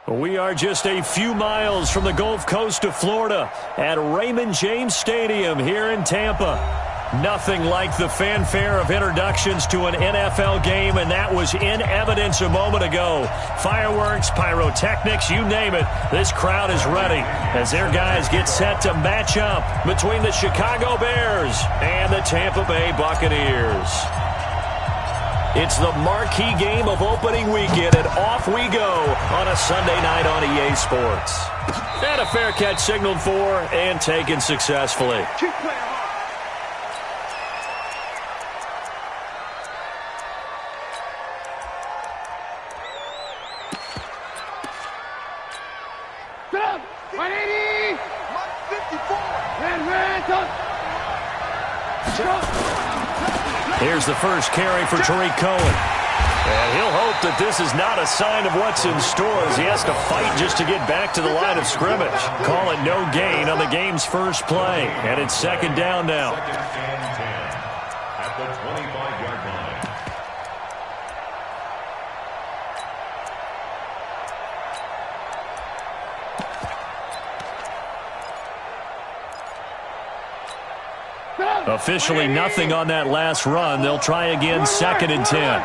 We are just a few miles from the Gulf Coast of Florida at Raymond James Stadium here in Tampa. Nothing like the fanfare of introductions to an NFL game, and that was in evidence a moment ago. Fireworks, pyrotechnics, you name it. This crowd is ready as their guys get set to match up between the Chicago Bears and the Tampa Bay Buccaneers. It's the marquee game of opening weekend, and off we go on a Sunday night on EA Sports. And a fair catch signaled for and taken successfully. Here's the first carry for Tariq Cohen. And he'll hope that this is not a sign of what's in store as he has to fight just to get back to the line of scrimmage. Call it no gain on the game's first play. And it's second down now. At the 25-yard line. Officially nothing on that last run. They'll try again, second and 10.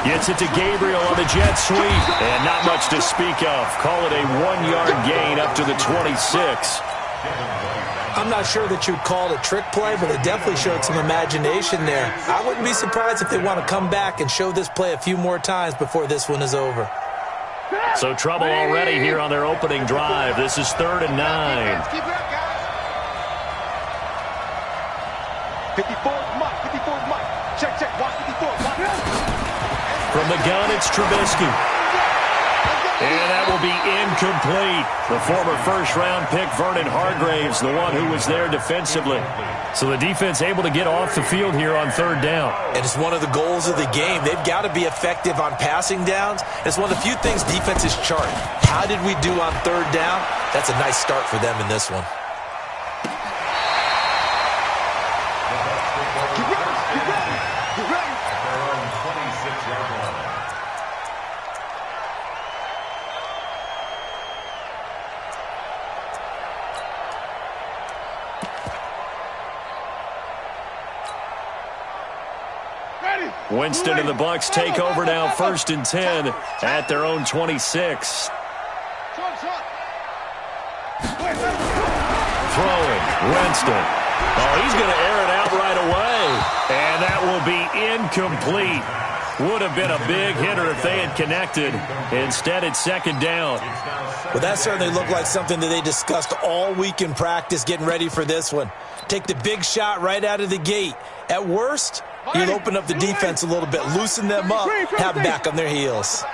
Gets it to Gabriel on the jet sweep. And not much to speak of. Call it a 1-yard gain up to the 26. I'm not sure that you'd call it a trick play, but it definitely showed some imagination there. I wouldn't be surprised if they want to come back and show this play a few more times before this one is over. So trouble already here on their opening drive. This is 3rd and 9. 54 Mike. Check. Watch 54. From the gun, it's Trubisky. And that will be incomplete. The former first-round pick, Vernon Hargraves, the one who was there defensively. So the defense able to get off the field here on 3rd down. And it's one of the goals of the game. They've got to be effective on passing downs. It's one of the few things defenses chart. How did we do on 3rd down? That's a nice start for them in this one. Get ready. At their own 26-yard line. Winston and the Bucs take over now, 1st and 10 at their own 26. Throwing, Winston. Oh, he's going to air it out right away. And that will be incomplete. Would have been a big hitter if they had connected. Instead, it's 2nd down. Well, that certainly looked like something that they discussed all week in practice getting ready for this one. Take the big shot right out of the gate. At worst, you'll open up the defense a little bit, loosen them up, have them back on their heels.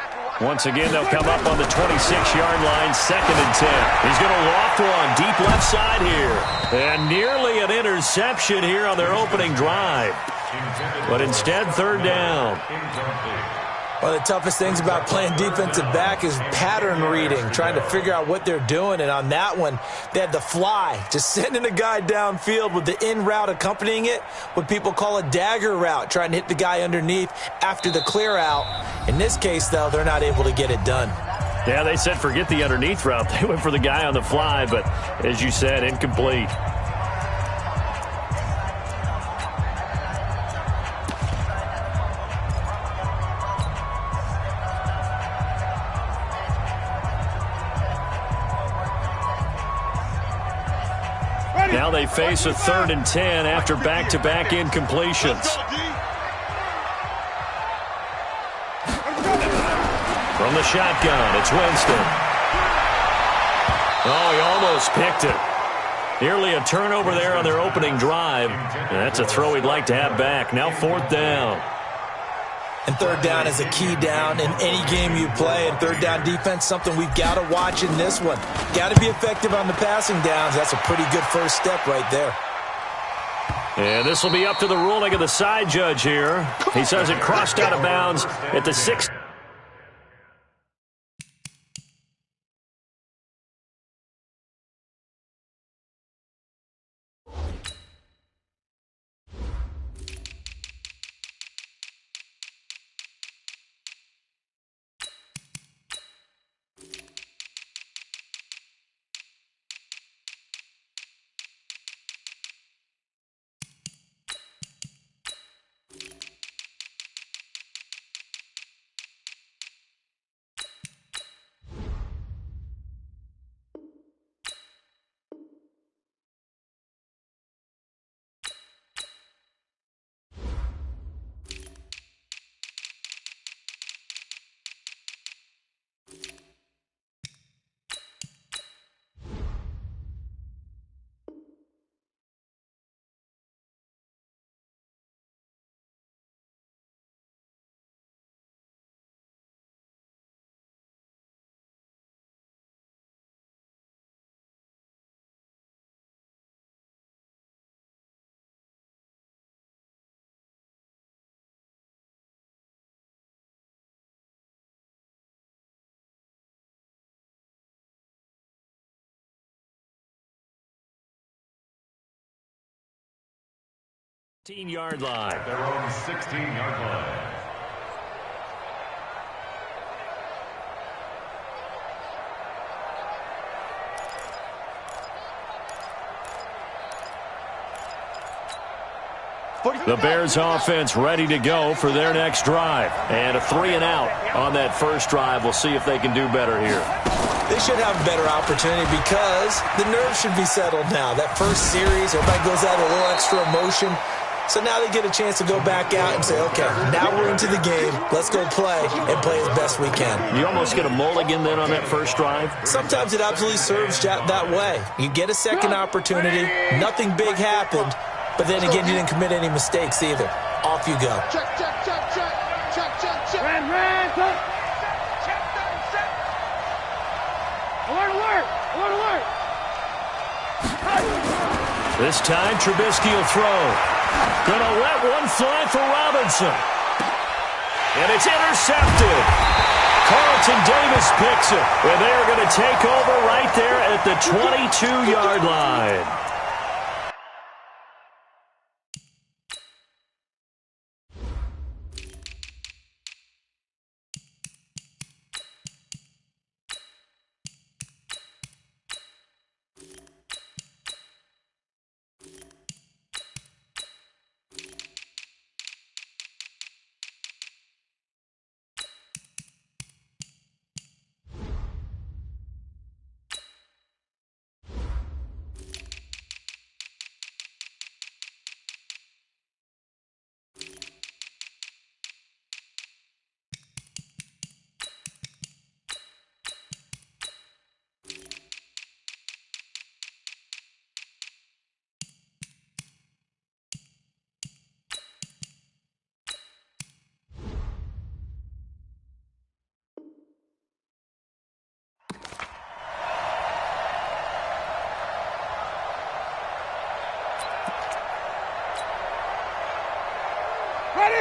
Once again, they'll come up on the 26-yard line, 2nd and 10. He's going to loft one deep left side here. And nearly an interception here on their opening drive. But instead, 3rd down. One of the toughest things about playing defensive back is pattern reading, trying to figure out what they're doing. And on that one, they had the fly, just sending a guy downfield with the in route accompanying it, what people call a dagger route, trying to hit the guy underneath after the clear out. In this case, though, they're not able to get it done. Yeah, they said forget the underneath route. They went for the guy on the fly, but as you said, incomplete. Now they face a 3rd and 10 after back-to-back incompletions. From the shotgun, it's Winston. Oh, he almost picked it. Nearly a turnover there on their opening drive. And that's a throw he'd like to have back. Now 4th down. And 3rd down is a key down in any game you play. And 3rd down defense, something we've got to watch in this one. Got to be effective on the passing downs. That's a pretty good first step right there. And this will be up to the ruling of the side judge here. He says it crossed out of bounds at the 6th. 16-yard line. At their own 16-yard line. The Bears offense ready to go for their next drive. And a 3-and-out on that first drive. We'll see if they can do better here. They should have a better opportunity because the nerves should be settled now. That first series, everybody goes out a little extra emotion. So now they get a chance to go back out and say, okay, now we're into the game. Let's go play and play as best we can. You almost get a mulligan then on that first drive? Sometimes it absolutely serves that way. You get a second opportunity. Nothing big happened. But then again, you didn't commit any mistakes either. Off you go. Check, check, check, check. Check, check, check. Ran, check. Check, check. Alert, alert. Alert, alert. This time, Trubisky will throw. Gonna let one fly for Robinson. And it's intercepted. Carlton Davis picks it. And they're going to take over right there at the 22-yard line.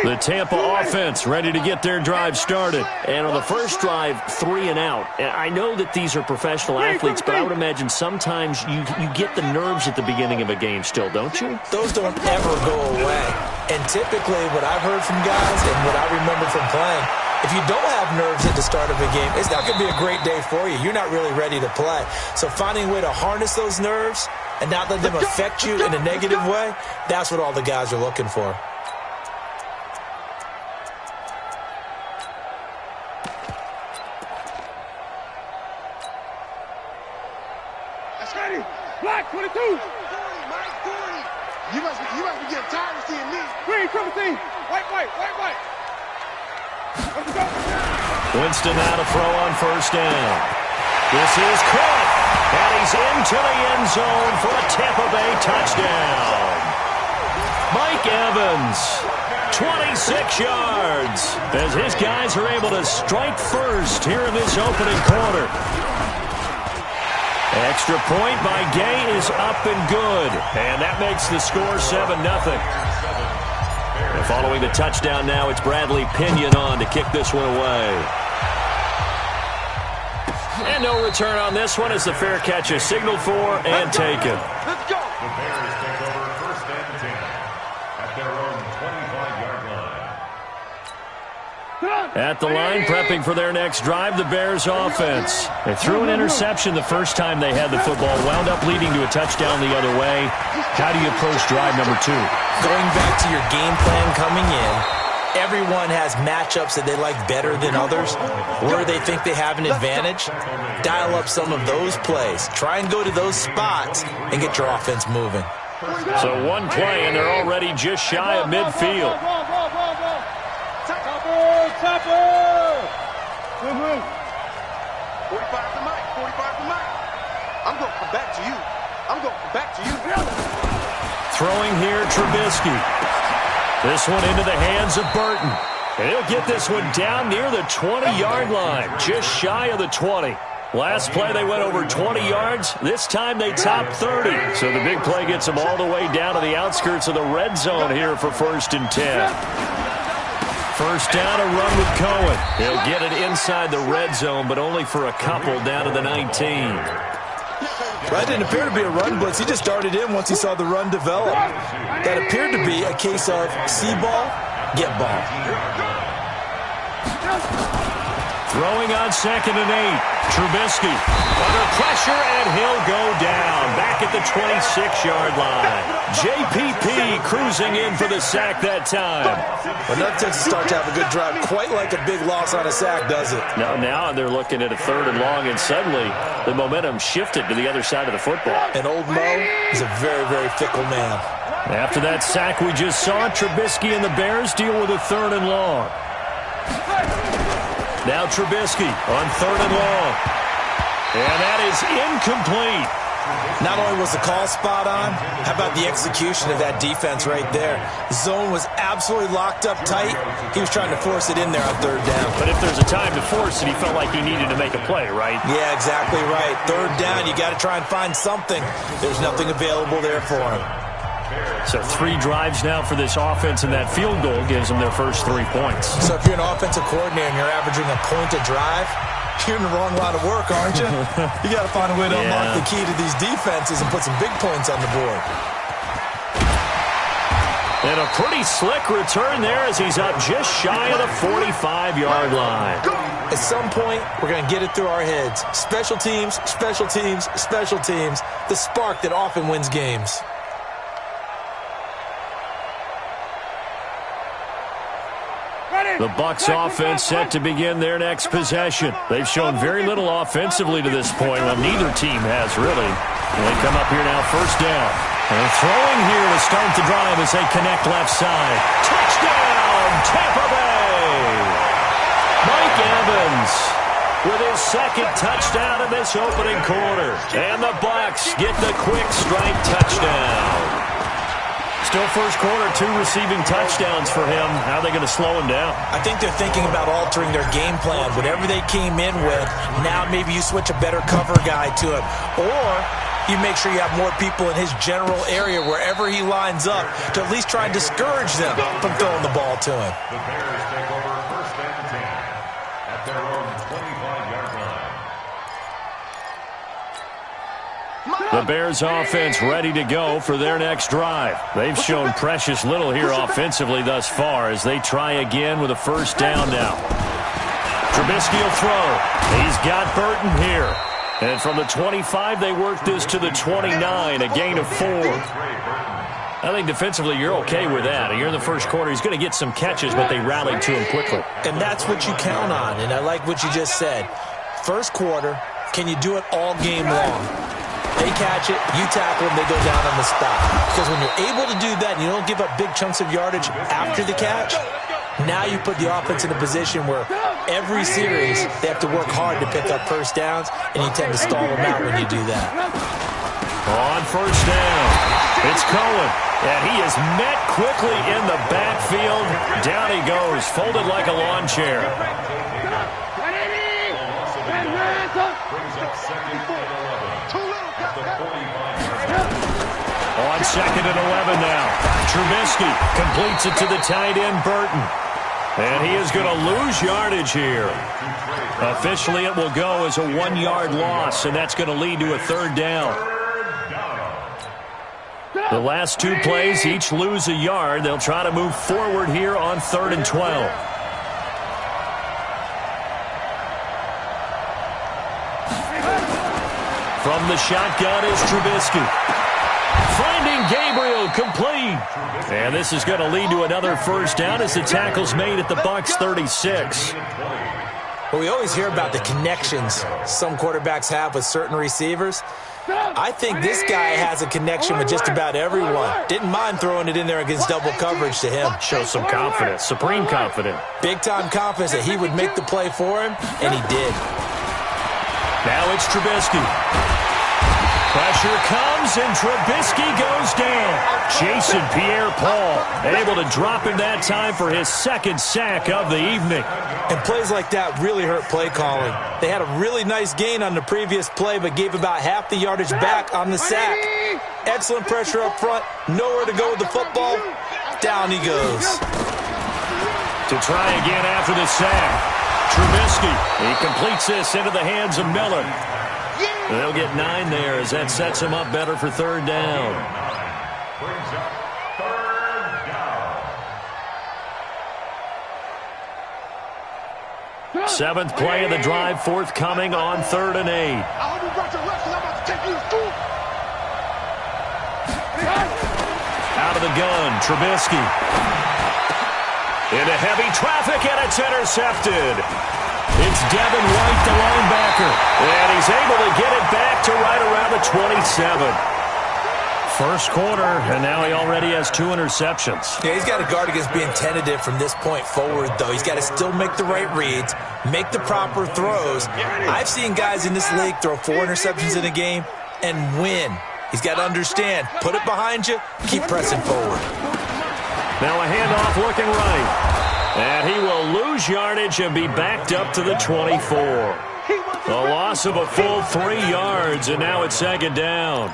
The Tampa offense ready to get their drive started. And on the first drive, 3-and-out. And I know that these are professional athletes, but I would imagine sometimes you get the nerves at the beginning of a game still, don't you? Those don't ever go away. And typically what I've heard from guys and what I remember from playing, if you don't have nerves at the start of a game, it's not going to be a great day for you. You're not really ready to play. So finding a way to harness those nerves and not let them affect you in a negative way, that's what all the guys are looking for. Black 22. 40, Mike, 40. You must be getting tired of seeing me. Green 17. White. Let's go. Winston now to throw on first down. This is caught. And he's into the end zone for a Tampa Bay touchdown. Mike Evans, 26 yards, as his guys are able to strike first here in this opening quarter. Extra point by Gay is up and good. And that makes the score 7-0. And following the touchdown now, it's Bradley Pinion on to kick this one away. And no return on this one as the fair catch is signaled for and taken. Let's go. The Bears take over first and 10 at their own 25-yard line. At the line, prepping for their next drive, the Bears offense. They threw an interception the first time they had the football, wound up leading to a touchdown the other way. How do you approach drive number 2? Going back to your game plan coming in, everyone has matchups that they like better than others, where they think they have an advantage. Dial up some of those plays. Try and go to those spots and get your offense moving. So one play, and they're already just shy of midfield. Chopper! 45 to Mike. 45 to Mike. I'm going to come back to you. Throwing here, Trubisky. This one into the hands of Burton. And he'll get this one down near the 20-yard line, just shy of the 20. Last play, they went over 20 yards. This time, they topped 30. So the big play gets them all the way down to the outskirts of the red zone here for 1st and 10. First down, a run with Cohen. He'll get it inside the red zone, but only for a couple down to the 19. That didn't appear to be a run blitz. He just darted in once he saw the run develop. That appeared to be a case of see ball, get ball. Throwing on 2nd and 8. Trubisky under pressure, and he'll go down. Back at the 26-yard line. JPP cruising in for the sack that time. Well, nothing takes a start to have a good drive. Quite like a big loss on a sack, does it? Now they're looking at a 3rd and long, and suddenly the momentum shifted to the other side of the football. And old Mo is a very, very fickle man. After that sack we just saw, Trubisky and the Bears deal with a 3rd and long. Now Trubisky on 3rd and long. And that is incomplete. Not only was the call spot on, how about the execution of that defense right there? Zone was absolutely locked up tight. He was trying to force it in there on 3rd down. But if there's a time to force it, he felt like he needed to make a play, right? Yeah, exactly right. 3rd down, you got to try and find something. There's nothing available there for him. So 3 drives now for this offense, and that field goal gives them their first 3 points. So if you're an offensive coordinator and you're averaging a point a drive, you're in the wrong line of work, aren't you? You got to find a way to unlock the key to these defenses and put some big points on the board. And a pretty slick return there as he's up just shy of the 45-yard line. At some point, we're going to get it through our heads. Special teams, special teams, special teams. The spark that often wins games. The Bucs offense set to begin their next possession. They've shown very little offensively to this point. Well, neither team has really. They come up here now, 1st down. And throwing here to start the drive as they connect left side. Touchdown, Tampa Bay! Mike Evans with his 2nd touchdown in this opening quarter. And the Bucs get the quick strike touchdown. Still first quarter, 2 receiving touchdowns for him. How are they going to slow him down? I think they're thinking about altering their game plan. Whatever they came in with, now maybe you switch a better cover guy to him. Or you make sure you have more people in his general area wherever he lines up to at least try and discourage them from throwing the ball to him. The Bears take over 1st and 10 at their own 25-yard line. The Bears offense ready to go for their next drive. They've shown precious little here offensively thus far as they try again with a 1st down now. Trubisky will throw. He's got Burton here. And from the 25, they work this to the 29, a gain of 4. I think defensively you're okay with that. You're in the first quarter. He's going to get some catches, but they rallied to him quickly. And that's what you count on, and I like what you just said. First quarter, can you do it all game long? They catch it, you tackle them, they go down on the spot. Because when you're able to do that and you don't give up big chunks of yardage after the catch, now you put the offense in a position where every series they have to work hard to pick up 1st downs, and you tend to stall them out when you do that. On 1st down, it's Cohen, and he is met quickly in the backfield. Down he goes, folded like a lawn chair. Brings up 2nd and 11. On 2nd and 11 now. Trubisky completes it to the tight end, Burton. And he is going to lose yardage here. Officially, it will go as a 1-yard loss, and that's going to lead to a 3rd down. The last 2 plays each lose a yard. They'll try to move forward here on 3rd and 12. From the shotgun is Trubisky. Finding Gabriel, complete. And this is going to lead to another 1st down as the tackle's made at the Bucs 36. Well, we always hear about the connections some quarterbacks have with certain receivers. I think this guy has a connection with just about everyone. Didn't mind throwing it in there against double coverage to him. Shows some confidence, supreme confidence. Big-time confidence that he would make the play for him, and he did. Now it's Trubisky. Pressure comes, and Trubisky goes down. Jason Pierre-Paul able to drop him that time for his 2nd sack of the evening. And plays like that really hurt play calling. They had a really nice gain on the previous play, but gave about half the yardage back on the sack. Excellent pressure up front. Nowhere to go with the football. Down he goes. To try again after the sack. Trubisky, he completes this into the hands of Miller. They'll get 9 there as that sets them up better for third down. Brings up third down. 7th play of the drive forthcoming on 3rd and 8. I hope you brought your left because I'm about to take you to school. Out of the gun, Trubisky. Into heavy traffic, and it's intercepted. It's Devin White, the linebacker, and he's able to get it back to right around the 27. First quarter, and now he already has 2 interceptions. Yeah, he's got to guard against being tentative from this point forward, though. He's got to still make the right reads, make the proper throws. I've seen guys in this league throw 4 interceptions in a game and win. He's got to understand, put it behind you, keep pressing forward. Now a handoff looking right. And he will lose yardage and be backed up to the 24. A loss of a full 3 yards, and now it's 2nd down.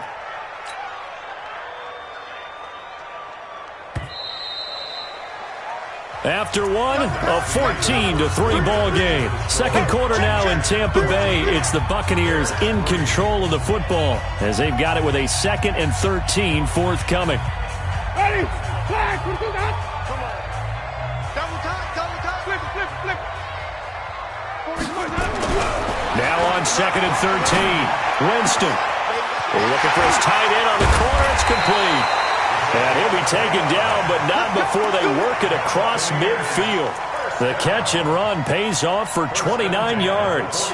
After one, a 14-3 ball game. Second quarter now in Tampa Bay. It's the Buccaneers in control of the football as they've got it with a 2nd and 13 forthcoming. Ready? Flag. Come on. Double time. Flip. Now on 2nd and 13. Winston. Looking for his tight end on the corner. It's complete. And he'll be taken down, but not before they work it across midfield. The catch and run pays off for 29 yards.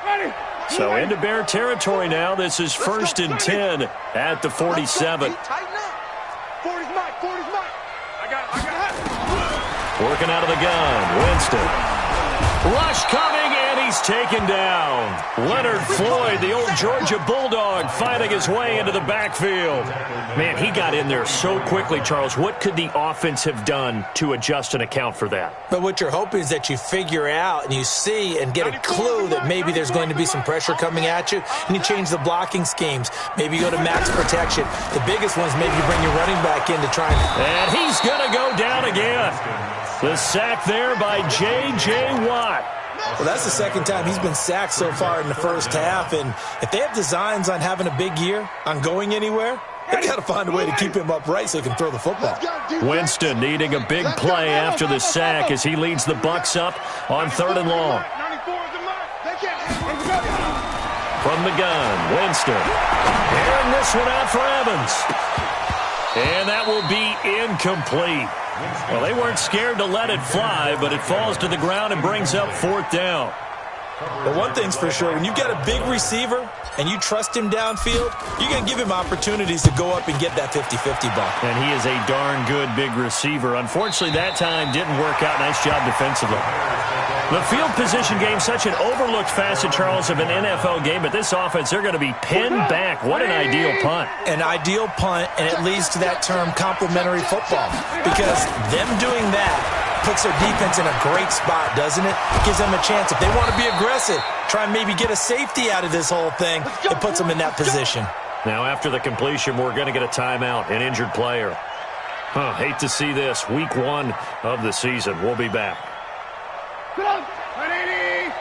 Ready? So into Bear territory now. This is 1st and 10 at the 47. Tighten up. 40's mine. I got it. Working out of the gun. Winston. Rush coming, and he's taken down. Leonard Floyd, the old Georgia Bulldog, fighting his way into the backfield. Man, he got in there so quickly, Charles. What could the offense have done to adjust and account for that? But what you're hoping is that you figure out and you see and get a clue that maybe there's going to be some pressure coming at you, and you change the blocking schemes. Maybe you go to max protection. The biggest one's maybe you bring your running back in to try And he's going to go down again. The sack there by J.J. Watt. Well, that's the 2nd time he's been sacked so far in the first half, and if they have designs on having a big year, on going anywhere, they got to find a way to keep him upright so he can throw the football. Winston needing a big play after the sack as he leads the Bucs up on 3rd and long. 94 is the mark. From the gun, Winston. Airing this one out for Evans. And that will be incomplete. Well, they weren't scared to let it fly, but it falls to the ground and brings up 4th down. But one thing's for sure, when you've got a big receiver and you trust him downfield, you're going to give him opportunities to go up and get that 50-50 ball. And he is a darn good big receiver. Unfortunately, that time didn't work out. Nice job defensively. The field position game, such an overlooked facet, Charles, of an NFL game, but this offense, they're going to be pinned back. What an ideal punt. An ideal punt, and it leads to that term complementary football, because them doing that puts their defense in a great spot, doesn't it? Gives them a chance. If they want to be aggressive, try and maybe get a safety out of this whole thing, it puts them in that position. Now, after the completion, we're going to get a timeout, an injured player. Hate to see this. Week 1 of the season. We'll be back. Get up. 180.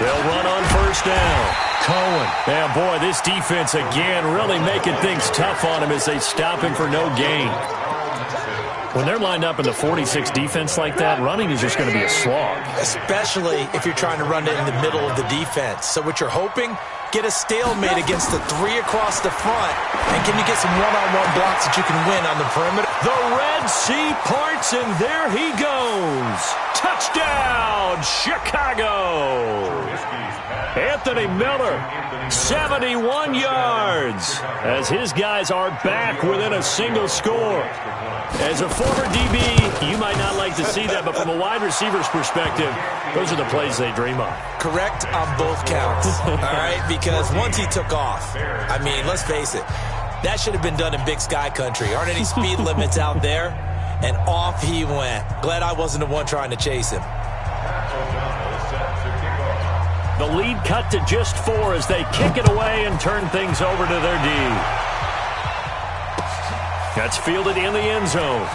They'll run on 1st down. Cohen. Yeah, boy, this defense again really making things tough on him as they stop him for no gain. When they're lined up in the 46 defense like that, running is just going to be a slog. Especially if you're trying to run it in the middle of the defense. So what you're hoping, get a stalemate against the 3 across the front, and can you get some one-on-one blocks that you can win on the perimeter? The Red Sea parts, and there he goes. Touchdown, Chicago. Anthony Miller, 71 yards, as his guys are back within a single score. As a former DB, you might not like to see that, but from a wide receiver's perspective, those are the plays they dream of. Correct on both counts, all right? Because once he took off, I mean, let's face it, that should have been done in Big Sky Country. Aren't any speed limits out there? And off he went. Glad I wasn't the one trying to chase him. The lead cut to just 4 as they kick it away and turn things over to their D. That's fielded in the end zone.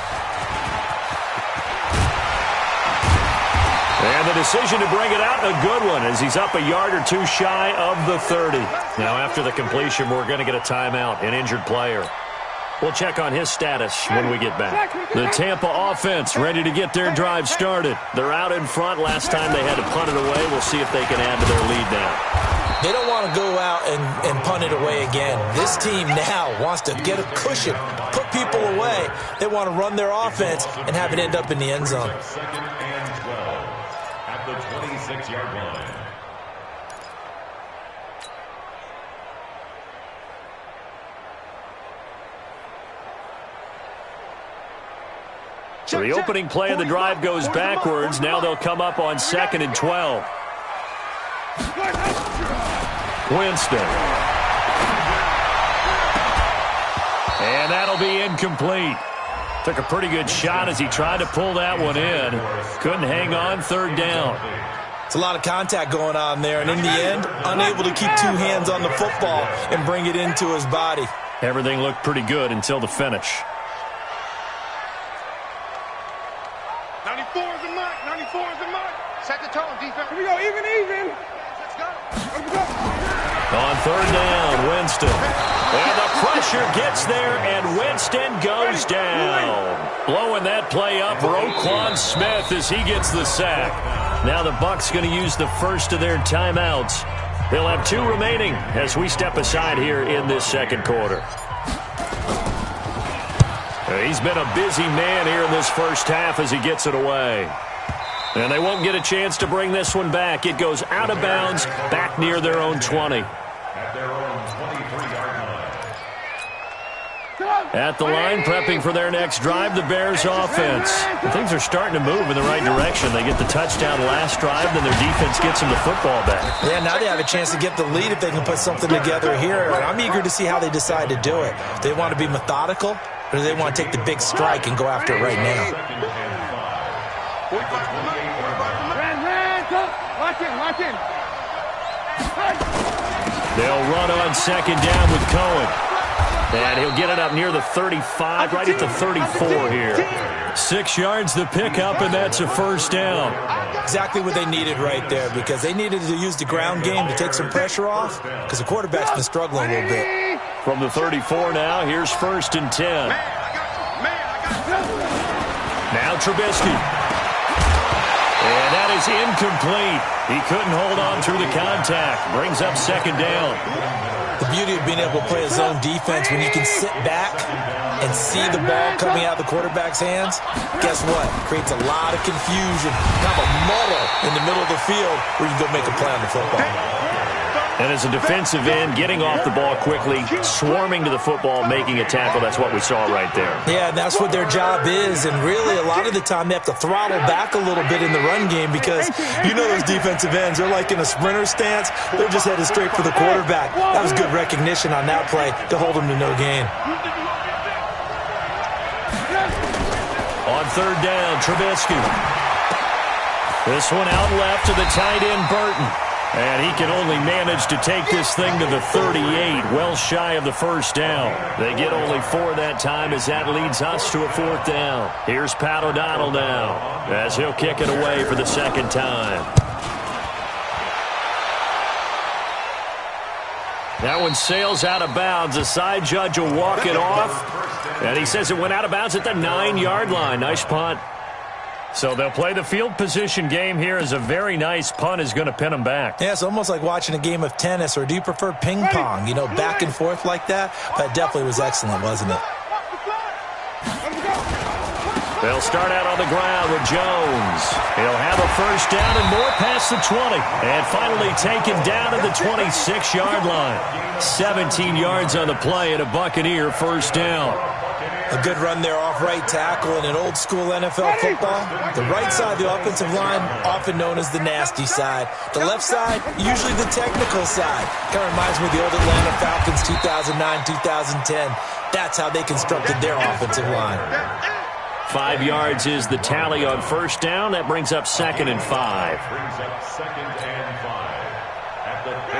And the decision to bring it out, a good one, as he's up a yard or two shy of the 30. Now, after the completion, we're going to get a timeout, an injured player. We'll check on his status when we get back. The Tampa offense ready to get their drive started. They're out in front. Last time they had to punt it away. We'll see if they can add to their lead now. They don't want to go out and punt it away again. This team now wants to get a cushion, put people away. They want to run their offense and have it end up in the end zone. Second and 12 at the 26-yard line. So the opening play of the drive goes backwards. Now they'll come up on 2nd and 12. Winston. And that'll be incomplete. Took a pretty good shot as he tried to pull that one in. Couldn't hang on, 3rd down. It's a lot of contact going on there, and in the end, unable to keep 2 hands on the football and bring it into his body. Everything looked pretty good until the finish. 94 is the mark. 94 is the mark. Set the tone, defense. Here we go. Even. Let's go. Let's go. On 3rd down, Winston. And the pressure gets there, and Winston goes down. Blowing that play up, Roquan Smith, as he gets the sack. Now the Bucs going to use the first of their timeouts. They'll have 2 remaining as we step aside here in this second quarter. He's been a busy man here in this first half as he gets it away. And they won't get a chance to bring this one back. It goes out of bounds, back near their own 20. At their own 23-yard line. At the line, prepping for their next drive, the Bears offense. Things are starting to move in the right direction. They get the touchdown last drive, then their defense gets them the football back. Yeah, now they have a chance to get the lead if they can put something together here. And I'm eager to see how they decide to do it. Do they want to be methodical, or do they want to take the big strike and go after it right now? 45 to the mark. 45 to the mark. Watch in. They'll run on 2nd down with Cohen. And he'll get it up near the 35, right at the 34 here. 6 yards the pickup, and that's a 1st down. Exactly what they needed right there, because they needed to use the ground game to take some pressure off, because the quarterback's been struggling a little bit. From the 34 now, here's 1st and 10. Man, I got you. Now Trubisky. And that is incomplete. He couldn't hold on through the contact. Brings up 2nd down. The beauty of being able to play a zone defense when you can sit back and see the ball coming out of the quarterback's hands, guess what? Creates a lot of confusion, kind of a muddle in the middle of the field where you can go make a play on the football. And as a defensive end, getting off the ball quickly, swarming to the football, making a tackle, that's what we saw right there. Yeah, and that's what their job is. And really, a lot of the time, they have to throttle back a little bit in the run game because you know those defensive ends, they're like in a sprinter stance. They're just headed straight for the quarterback. That was good recognition on that play to hold them to no gain. On 3rd down, Trubisky. This one out left to the tight end, Burton. And he can only manage to take this thing to the 38, well shy of the 1st down. They get only 4 that time as that leads us to a 4th down. Here's Pat O'Donnell now as he'll kick it away for the 2nd time. That one sails out of bounds. The side judge will walk it off. And he says it went out of bounds at the 9-yard line. Nice punt. So they'll play the field position game here as a very nice punt is going to pin them back. Yeah, it's almost like watching a game of tennis, or do you prefer ping pong? You know, back and forth like that? That definitely was excellent, wasn't it? They'll start out on the ground with Jones. He'll have a 1st down and more past the 20. And finally taken down at the 26-yard line. 17 yards on the play and a Buccaneer 1st down. A good run there off right tackle in an old-school NFL football. The right side, the offensive line, often known as the nasty side. The left side, usually the technical side. Kind of reminds me of the old Atlanta Falcons 2009, 2010. That's how they constructed their offensive line. 5 yards is the tally on 1st down. That brings up 2nd and 5.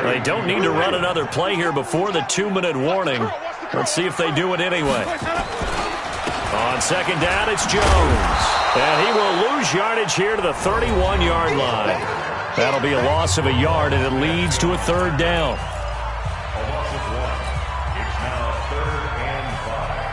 They don't need to run another play here before the 2-minute warning. Let's see if they do it anyway. On second down, it's Jones. And he will lose yardage here to the 31-yard line. That'll be a loss of a yard, and it leads to a third down. A loss of 1. It's now 3rd and 5.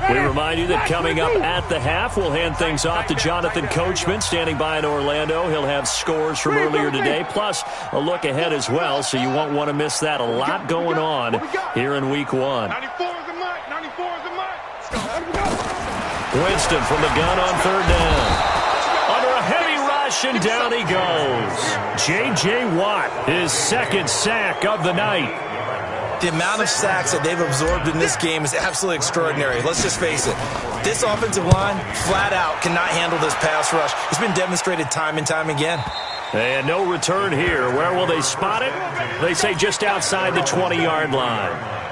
We remind you that coming up at the half, we'll hand things off to Jonathan Coachman, standing by in Orlando. He'll have scores from earlier today, plus a look ahead as well, so you won't want to miss that. A lot going on here in Week 1. 94 is the mic. 94 is the mic. Winston from the gun on third down. Under a heavy rush, and down he goes. J.J. Watt, his second sack of the night. The amount of sacks that they've absorbed in this game is absolutely extraordinary. Let's just face it. This offensive line, flat out, cannot handle this pass rush. It's been demonstrated time and time again. And no return here. Where will they spot it? They say just outside the 20-yard line.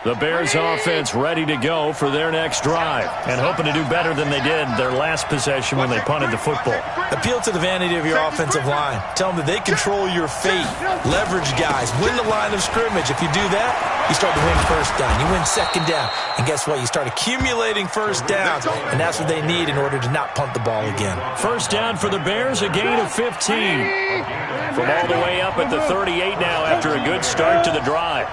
The Bears offense ready to go for their next drive and hoping to do better than they did their last possession when they punted the football. Appeal to the vanity of your offensive line. Tell them that they control your fate. Leverage guys. Win the line of scrimmage. If you do that, you start to win first down. You win second down. And guess what? You start accumulating first downs. And that's what they need in order to not punt the ball again. First down for the Bears, a gain of 15. From all the way up at the 38 now after a good start to the drive.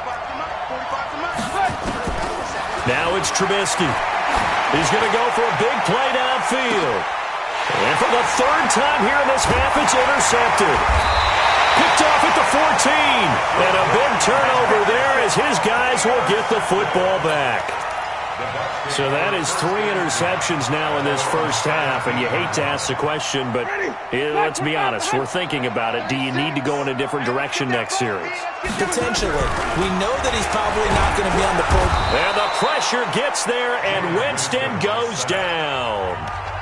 Now it's Trubisky. He's going to go for a big play downfield. And for the third time here in this half, it's intercepted. Picked off at the 14. And a big turnover there as his guys will get the football back. So that is 3 interceptions now in this first half. And you hate to ask the question, but let's be honest. We're thinking about it. Do you need to go in a different direction next series? Potentially. We know that he's probably not going to be on the full. And the pressure gets there, and Winston goes down.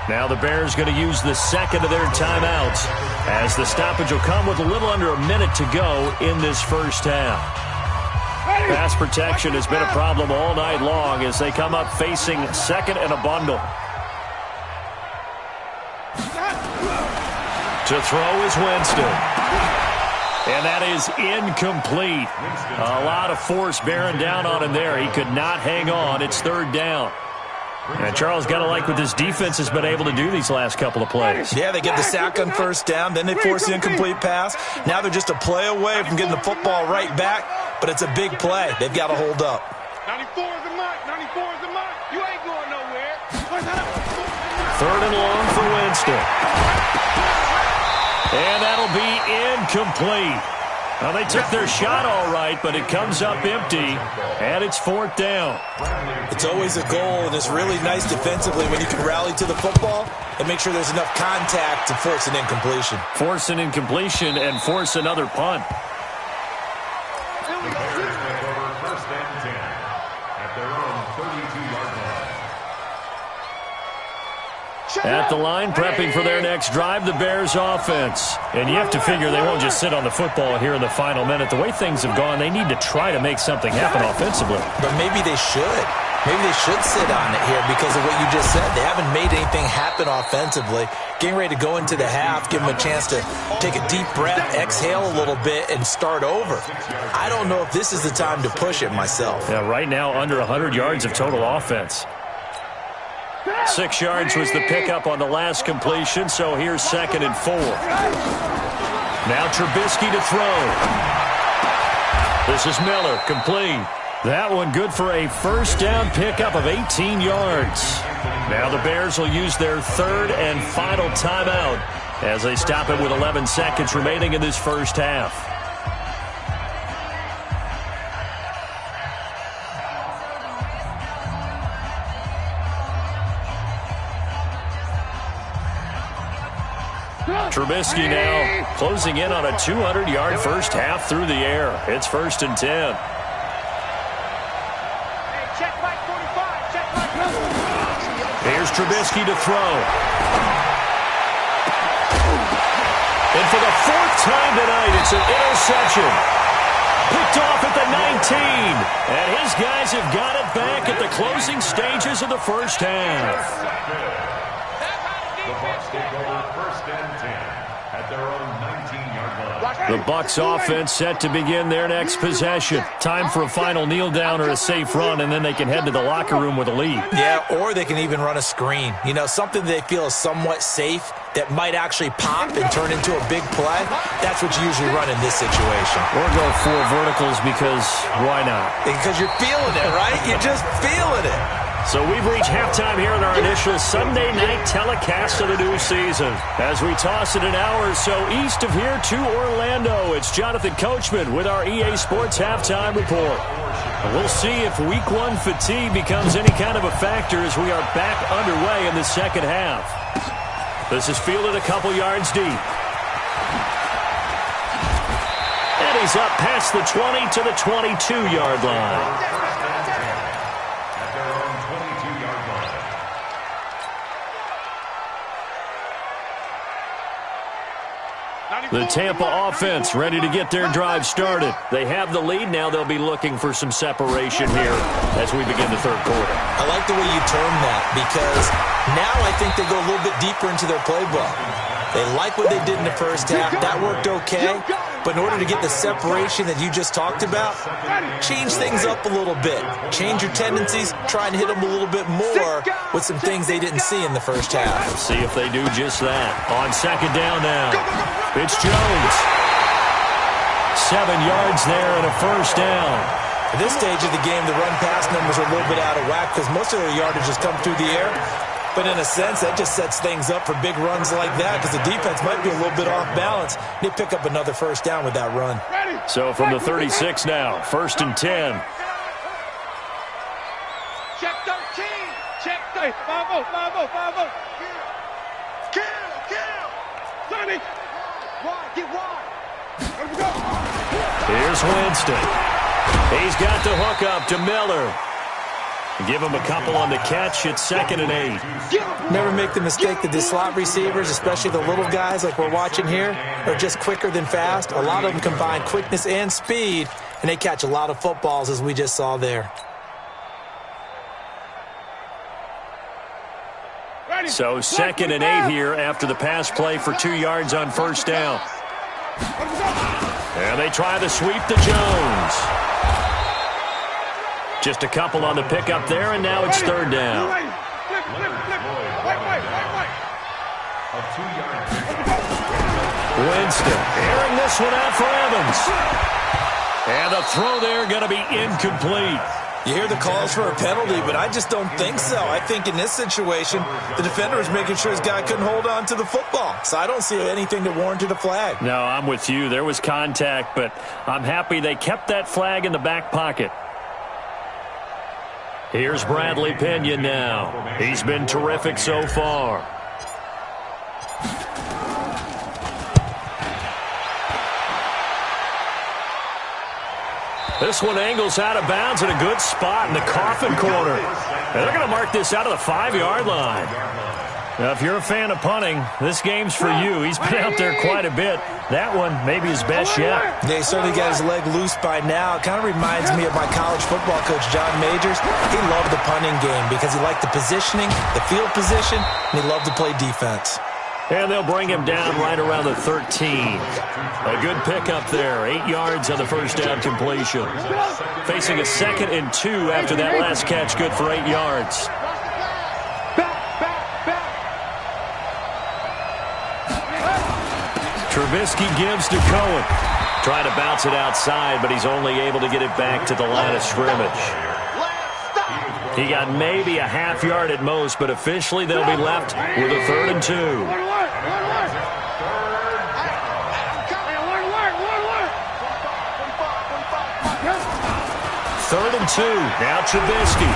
Now the Bears going to use the second of their timeouts as the stoppage will come with a little under a minute to go in this first half. Pass protection has been a problem all night long as they come up facing second and a bundle. To throw is Winston. And that is incomplete. A lot of force bearing down on him there. He could not hang on. It's third down. And Charles, got to like what this defense has been able to do these last couple of plays. Yeah, they get the sack on first down, then they force the incomplete pass. Now they're just a play away from getting the football right back, but it's a big play. They've got to hold up. 94 is the mic. 94 is the mic. You ain't going nowhere. Third and long for Winston. And that'll be incomplete. Well, they took their shot all right, but it comes up empty, and it's fourth down. It's always a goal, and it's really nice defensively when you can rally to the football and make sure there's enough contact to force an incompletion. Force an incompletion and force another punt. The Bears take over first and 10 at their own 32-yard line. At the line, prepping for their next drive, the Bears offense. And you have to figure they won't just sit on the football here in the final minute. The way things have gone, they need to try to make something happen offensively. But maybe they should. Maybe they should sit on it here because of what you just said. They haven't made anything happen offensively. Getting ready to go into the half, give them a chance to take a deep breath, exhale a little bit, and start over. I don't know if this is the time to push it myself. Yeah, right now under 100 yards of total offense. 6 yards was the pickup on the last completion, so here's second and 4. Now Trubisky to throw. This is Miller, complete. That one good for a first down pickup of 18 yards. Now the Bears will use their third and final timeout as they stop it with 11 seconds remaining in this first half. Trubisky now closing in on a 200-yard first half through the air. It's first and 10. Here's Trubisky to throw. And for the fourth time tonight, it's an interception. Picked off at the 19. And his guys have got it back at the closing stages of the first half. The Bucs take over first and 10 at their own 19-yard line. The Bucs offense set to begin their next possession. Time for a final kneel down or a safe run, and then they can head to the locker room with a lead. Yeah, or they can even run a screen. You know, something they feel is somewhat safe that might actually pop and turn into a big play. That's what you usually run in this situation. Or go 4 verticals because why not? Because you're feeling it, right? You're just feeling it. So we've reached halftime here in our initial Sunday night telecast of the new season. As we toss it an hour or so east of here to Orlando, it's Jonathan Coachman with our EA Sports Halftime Report. And we'll see if Week 1 fatigue becomes any kind of a factor as we are back underway in the second half. This is fielded a couple yards deep. And he's up past the 20 to the 22-yard line. The Tampa offense ready to get their drive started. They have the lead. Now they'll be looking for some separation here as we begin the third quarter. I like the way you term that because now I think they go a little bit deeper into their playbook. They like what they did in the first half. That worked okay. But in order to get the separation that you just talked about, change things up a little bit. Change your tendencies. Try and hit them a little bit more with some things they didn't see in the first half. We'll see if they do just that. On second down now, it's Jones. 7 yards there and a first down. At this stage of the game, the run-pass numbers are a little bit out of whack because most of their yardage has come through the air. But in a sense, that just sets things up for big runs like that because the defense might be a little bit off balance. They pick up another first down with that run. So from the 36 now, first and 10. Check 13. Check 13. 5-0, 5-0, 5-0. Kill. 30. Wide, get wide. Let him go. Here's Winston. He's got the hook up to Miller. Give him a couple on the catch. It's 2nd and 8. Never make the mistake that the slot receivers, especially the little guys like we're watching here, are just quicker than fast. A lot of them combine quickness and speed, and they catch a lot of footballs as we just saw there. So 2nd and 8 here after the pass play for 2 yards on first down. And they try the sweep to Jones. Just a couple on the pickup there, and now it's 3rd down. Winston airing this one out for Evans. And the throw there going to be incomplete. You hear the calls for a penalty, but I just don't think so. I think in this situation, the defender was making sure his guy couldn't hold on to the football. So I don't see anything that warranted a flag. No, I'm with you. There was contact, but I'm happy they kept that flag in the back pocket. Here's Bradley Pinion now. He's been terrific so far. This one angles out of bounds at a good spot in the coffin corner. And they're going to mark this out of the 5-yard line. Now, if you're a fan of punting, this game's for you. He's been out there quite a bit. That one maybe his best yet. Yeah, he certainly got his leg loose by now. It kind of reminds me of my college football coach, John Majors. He loved the punting game because he liked the positioning, the field position, and he loved to play defense. And they'll bring him down right around the 13. A good pickup there. 8 yards on the first down completion. Facing a 2nd and 2 after that last catch. Good for 8 yards. Trubisky gives to Cohen. Trying to bounce it outside, but he's only able to get it back to the line of scrimmage. He got maybe a half yard at most, but officially they'll be left with a 3rd and 2. 3rd and 2. Now Trubisky.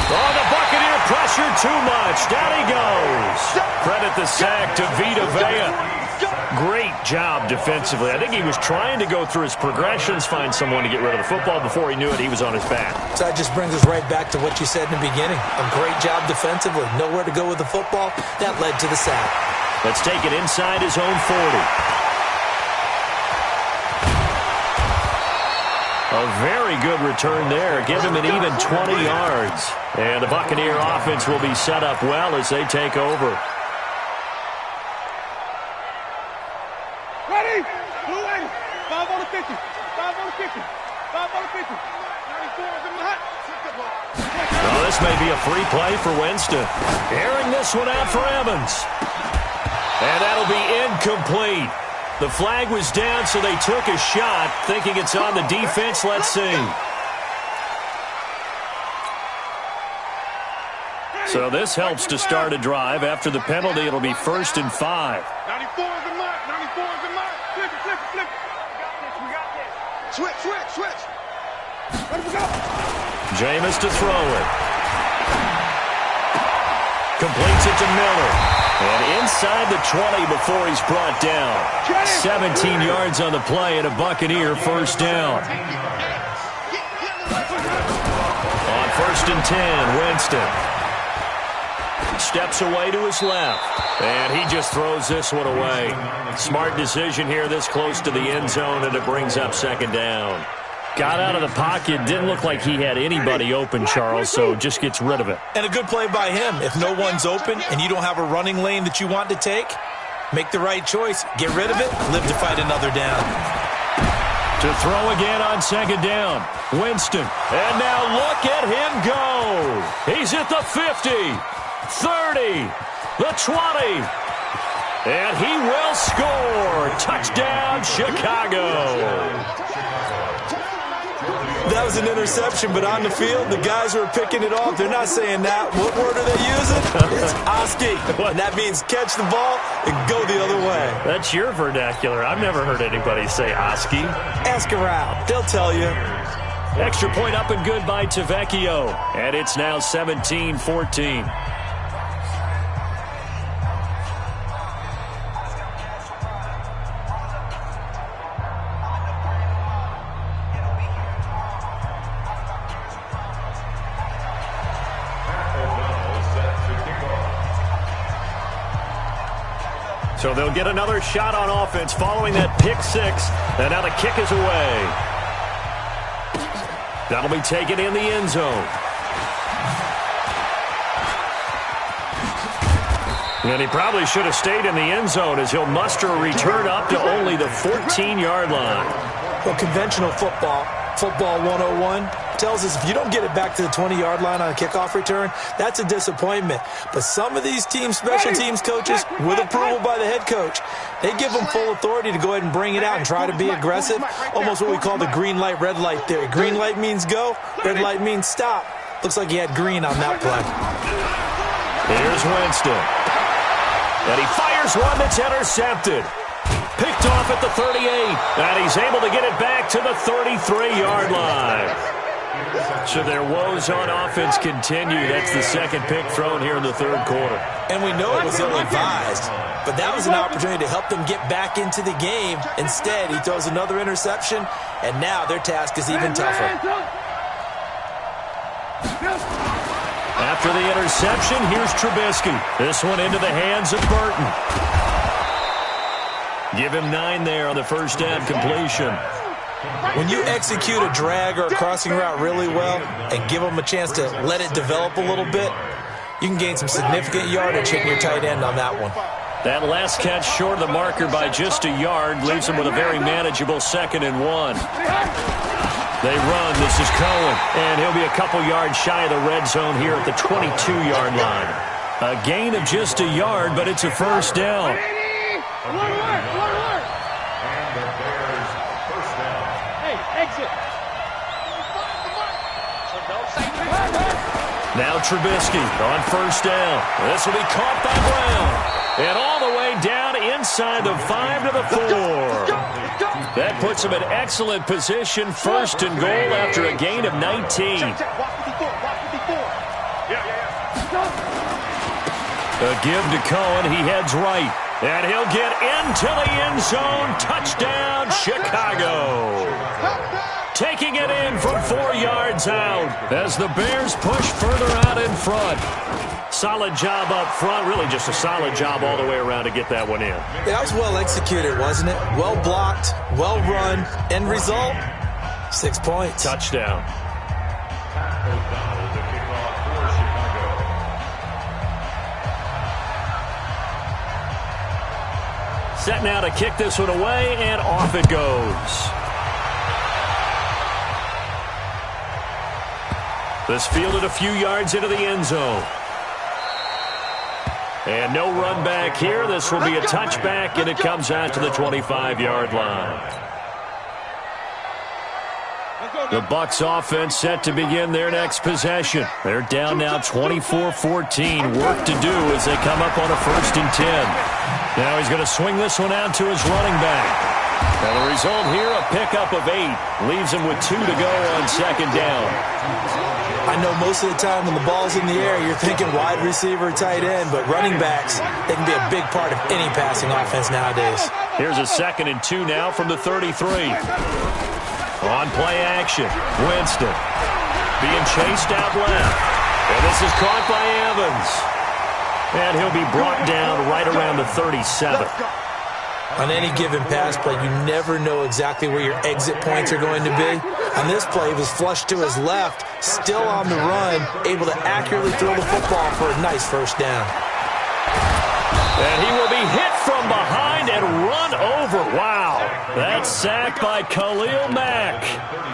Oh, the Buccaneer pressure too much. Down he goes. Credit the sack to Vita Vea. Great job defensively. I think he was trying to go through his progressions, find someone to get rid of the football. Before he knew it, he was on his back. So that just brings us right back to what you said in the beginning. A great job defensively. Nowhere to go with the football. That led to the sack. Let's take it inside his own 40. A very good return there. Give him an even 20 yards. And the Buccaneer offense will be set up well as they take over. Ready? Blue 80. 5 on the 50. 5 on the 50. 5 on the 50. 94 is in the hut. Well, this may be a free play for Winston. Airing this one out for Evans. And that'll be incomplete. The flag was down, so they took a shot, thinking it's on the defense. Let's see. So this helps to start a drive. After the penalty, it'll be 1st and 5. 94 is the mark. 94 is the mark. Flip it, flip it, flip it. We got this. Switch, switch, switch. Ready to go. Jameis to throw it. Completes it to Miller. And inside the 20 before he's brought down. 17 yards on the play and a Buccaneer first down. On 1st and 10, Winston. Steps away to his left. And he just throws this one away. Smart decision here this close to the end zone, and it brings up 2nd down. Got out of the pocket. Didn't look like he had anybody open, Charles, so just gets rid of it. And a good play by him. If no one's open and you don't have a running lane that you want to take, make the right choice. Get rid of it. Live to fight another down. To throw again on 2nd down. Winston. And now look at him go. He's at the 50, 30, the 20. And he will score. Touchdown, Chicago. That was an interception, but on the field, the guys who are picking it off, they're not saying that. What word are they using? It's Oski. And that means catch the ball and go the other way. That's your vernacular. I've never heard anybody say Oski. Ask around. They'll tell you. Extra point up and good by Tavecchio. And it's now 17-14. So they'll get another shot on offense following that pick 6. And now the kick is away. That'll be taken in the end zone. And he probably should have stayed in the end zone as he'll muster a return up to only the 14-yard line. Well, conventional football 101, tells us if you don't get it back to the 20-yard line on a kickoff return, that's a disappointment. But some of these teams, special teams coaches, with approval by the head coach, they give them full authority to go ahead and bring it out and try to be aggressive, almost what we call the green light, red light theory. Green light means go, red light means stop. Looks like he had green on that play. Here's Winston. And he fires one that's intercepted. Picked off at the 38, and he's able to get it back to the 33-yard line. So their woes on offense continue. That's the second pick thrown here in the third quarter. And we know it was ill-advised, but that was an opportunity to help them get back into the game. Instead, he throws another interception, and now their task is even tougher. After the interception, here's Trubisky. This one into the hands of Burton. Give him 9 there on the first down completion. When you execute a drag or a crossing route really well and give them a chance to let it develop a little bit, you can gain some significant yardage hitting your tight end on that one. That last catch short of the marker by just a yard leaves him with a very manageable 2nd and 1. They run. This is Cohen, and he'll be a couple yards shy of the red zone here at the 22-yard line. A gain of just a yard, but it's a first down. Now Trubisky on first down. This will be caught by Brown. And all the way down inside the 5 to the 4. That puts him in excellent position. 1st and goal after a gain of 19. A give to Cohen. He heads right. And he'll get into the end zone. Touchdown, Chicago. Taking it in from 4 yards out as the Bears push further out in front. Solid job up front. Really just a solid job all the way around to get that one in. That was well executed, wasn't it? Well blocked, well run. End result, 6 points. Touchdown. Set now to kick this one away, and off it goes. This fielded a few yards into the end zone. And no run back here. This will be a touchback, and it comes out to the 25-yard line. The Bucs offense set to begin their next possession. They're down now 24-14. Work to do as they come up on a 1st and 10. Now he's going to swing this one out to his running back. Now the result here, a pickup of 8. Leaves him with 2 to go on 2nd down. I know most of the time when the ball's in the air, you're thinking wide receiver, tight end, but running backs, they can be a big part of any passing offense nowadays. Here's a 2nd and 2 now from the 33. On play action, Winston being chased out left. And this is caught by Evans. And he'll be brought down right around the 37. On any given pass play, you never know exactly where your exit points are going to be. On this play, he was flushed to his left, still on the run, able to accurately throw the football for a nice 1st down. And he will be hit from behind and run over. Wow. That's sacked by Khalil Mack.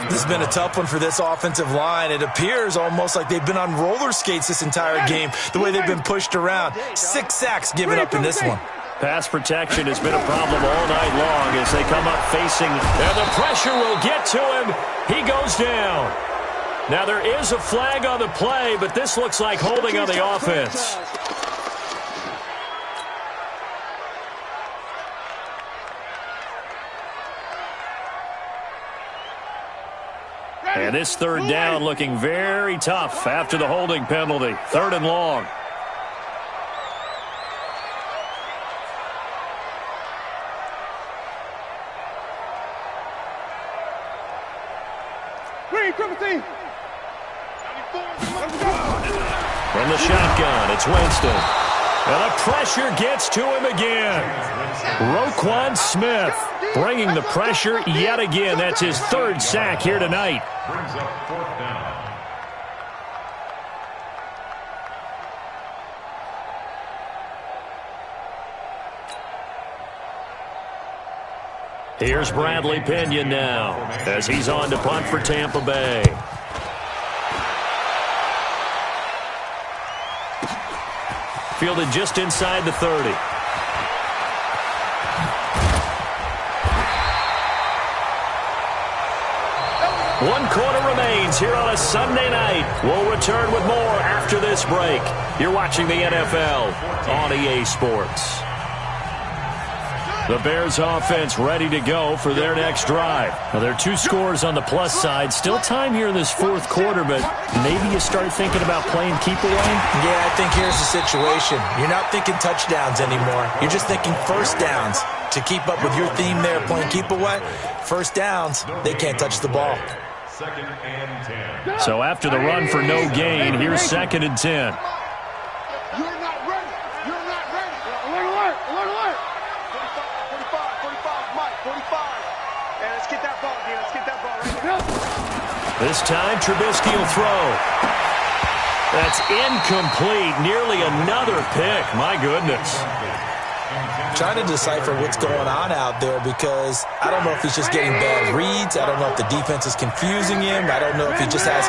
This has been a tough one for this offensive line. It appears almost like they've been on roller skates this entire game, the way they've been pushed around. 6 sacks given up in this one. Pass protection has been a problem all night long as they come up facing. And the pressure will get to him. He goes down. Now there is a flag on the play, but this looks like holding on the offense. And this 3rd down looking very tough after the holding penalty. 3rd and long. From the shotgun, it's Winston. And the pressure gets to him again. Roquan Smith bringing the pressure yet again. That's his 3rd sack here tonight. Brings up 4th down. Here's Bradley Pinion now as he's on to punt for Tampa Bay. Fielded just inside the 30. One quarter remains here on a Sunday night. We'll return with more after this break. You're watching the NFL on EA Sports. The Bears offense ready to go for their next drive. Now, there are 2 scores on the plus side. Still time here in this 4th quarter, but maybe you start thinking about playing keep away? Yeah, I think here's the situation. You're not thinking touchdowns anymore. You're just thinking 1st downs. To keep up with your theme there, playing keep away, 1st downs, they can't touch the ball. 2nd and 10. So after the run for no gain, here's 2nd and 10. You're not ready. You're not ready. Alert, alert, alert. 45, Mike, 45. And let's get that ball, dude. Let's get that ball right now. This time, Trubisky will throw. That's incomplete. Nearly another pick. My goodness. Trying to decipher what's going on out there because I don't know if he's just getting bad reads. I don't know if the defense is confusing him. I don't know if he just has,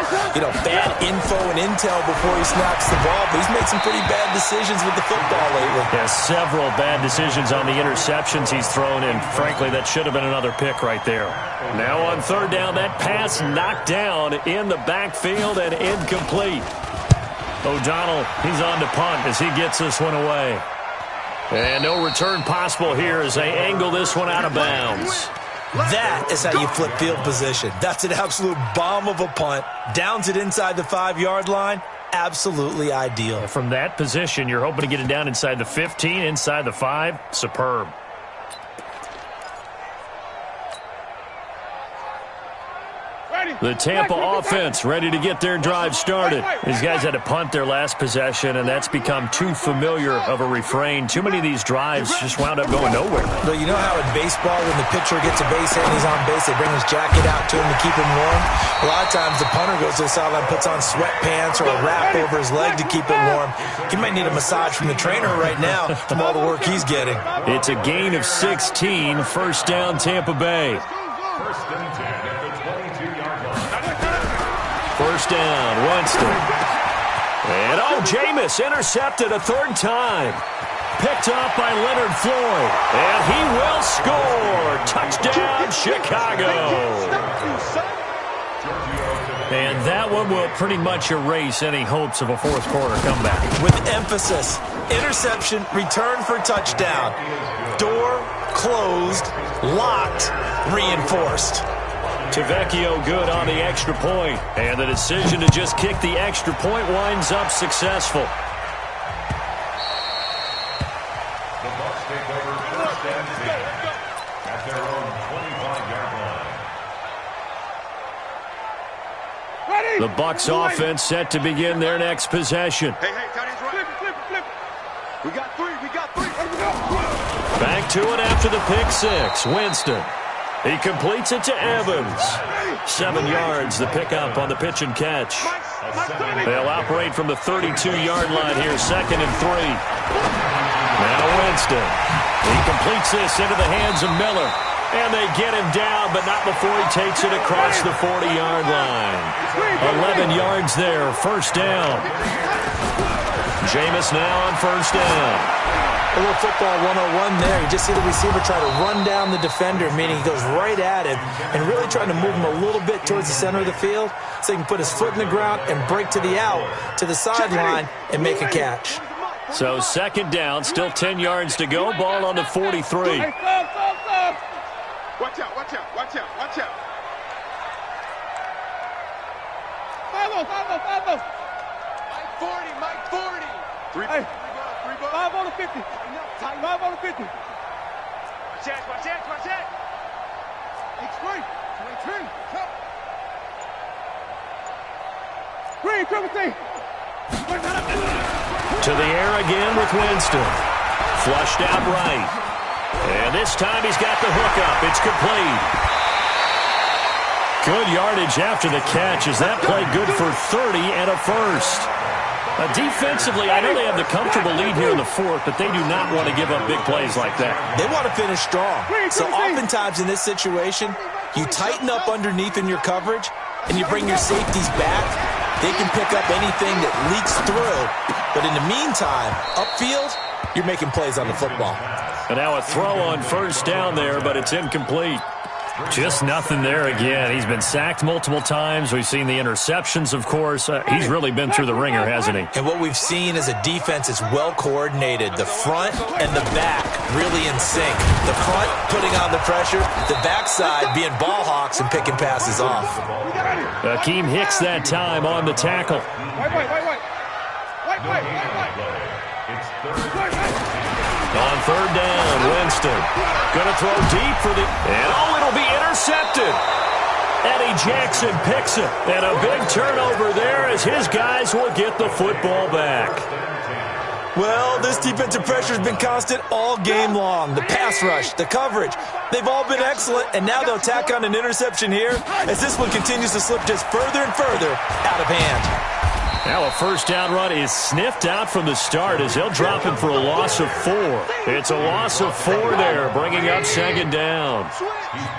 bad info and intel before he snaps the ball. But he's made some pretty bad decisions with the football lately. Yeah, several bad decisions on the interceptions he's thrown, and frankly, that should have been another pick right there. Now on 3rd down, that pass knocked down in the backfield and incomplete. O'Donnell, he's on to punt as he gets this one away. And no return possible here as they angle this one out of bounds. That is how you flip field position. That's an absolute bomb of a punt. Downs it inside the 5-yard line. Absolutely ideal. From that position, you're hoping to get it down inside the 15, inside the 5. Superb. The Tampa offense ready to get their drive started. These guys had to punt their last possession, and that's become too familiar of a refrain. Too many of these drives just wound up going nowhere. Well, you know how in baseball, when the pitcher gets a base hit and he's on base, they bring his jacket out to him to keep him warm? A lot of times the punter goes to the sideline, puts on sweatpants or a wrap over his leg to keep it warm. He might need a massage from the trainer right now from all the work he's getting. It's a gain of 16, first down Tampa Bay. First and 10 at the 22-yard line. First down, Winston. And Jameis intercepted a third time. Picked up by Leonard Floyd. And he will score. Touchdown, Chicago. And that one will pretty much erase any hopes of a fourth quarter comeback. With emphasis, interception, return for touchdown. Door closed, locked, reinforced. Tavecchio good on the extra point. And the decision to just kick the extra point winds up successful. The Bucs take over first and 10 at their own 25-yard line. The Bucs offense set to begin their next possession. Hey, tight ends right. Flip. We got three. Back to it after the pick six. Winston. He completes it to Evans. 7 yards, the pickup on the pitch and catch. They'll operate from the 32-yard line here, 2nd and 3. Now Winston. He completes this into the hands of Miller. And they get him down, but not before he takes it across the 40-yard line. 11 yards there, first down. Jameis now on first down. A little football 101 there. You just see the receiver try to run down the defender, meaning he goes right at him and really trying to move him a little bit towards the center of the field so he can put his foot in the ground and break to the out, to the sideline, and make a catch. So 2nd down, still 10 yards to go. Ball on the 43. Watch out. Mike 40. 3 balls. 5 on the 50. 5 on the 50. Watch that. H3. Green, triple T. To the air again with Winston. Flushed out right. And this time he's got the hook up. It's complete. Good yardage after the catch. Is that play good for 30 and a first? Defensively, I know they have the comfortable lead here in the fourth, but they do not want to give up big plays like that. They want to finish strong. So oftentimes in this situation, you tighten up underneath in your coverage, and you bring your safeties back. They can pick up anything that leaks through. But in the meantime, upfield, you're making plays on the football. And now a throw on first down there, but it's incomplete. Just nothing there again. He's been sacked multiple times. We've seen the interceptions, of course. He's really been through the ringer, hasn't he? And what we've seen is a defense that's well coordinated. The front and the back really in sync. The front putting on the pressure, the backside being ball hawks and picking passes off. Akeem Hicks that time on the tackle. It's third. On third down, Winston. Going to throw deep for the... And it'll be intercepted. Eddie Jackson picks it. And a big turnover there as his guys will get the football back. Well, this defensive pressure has been constant all game long. The pass rush, the coverage, they've all been excellent. And now they'll tack on an interception here as this one continues to slip just further and further out of hand. Now a first down run is sniffed out from the start as they'll drop him for a loss of 4. It's a loss of 4 there, bringing up 2nd down.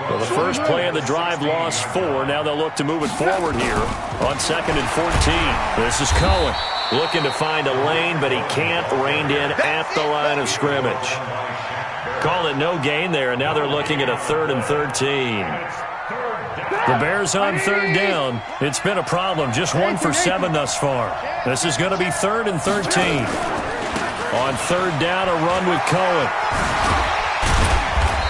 Well, the first play of the drive lost 4. Now they'll look to move it forward here on 2nd and 14. This is Cohen looking to find a lane, but he can't. Reined in at the line of scrimmage. Call it no gain there, and now they're looking at a 3rd and 13. The Bears on 3rd down. It's been a problem. Just 1 for 7 thus far. This is going to be 3rd and 13. On 3rd down, a run with Cohen.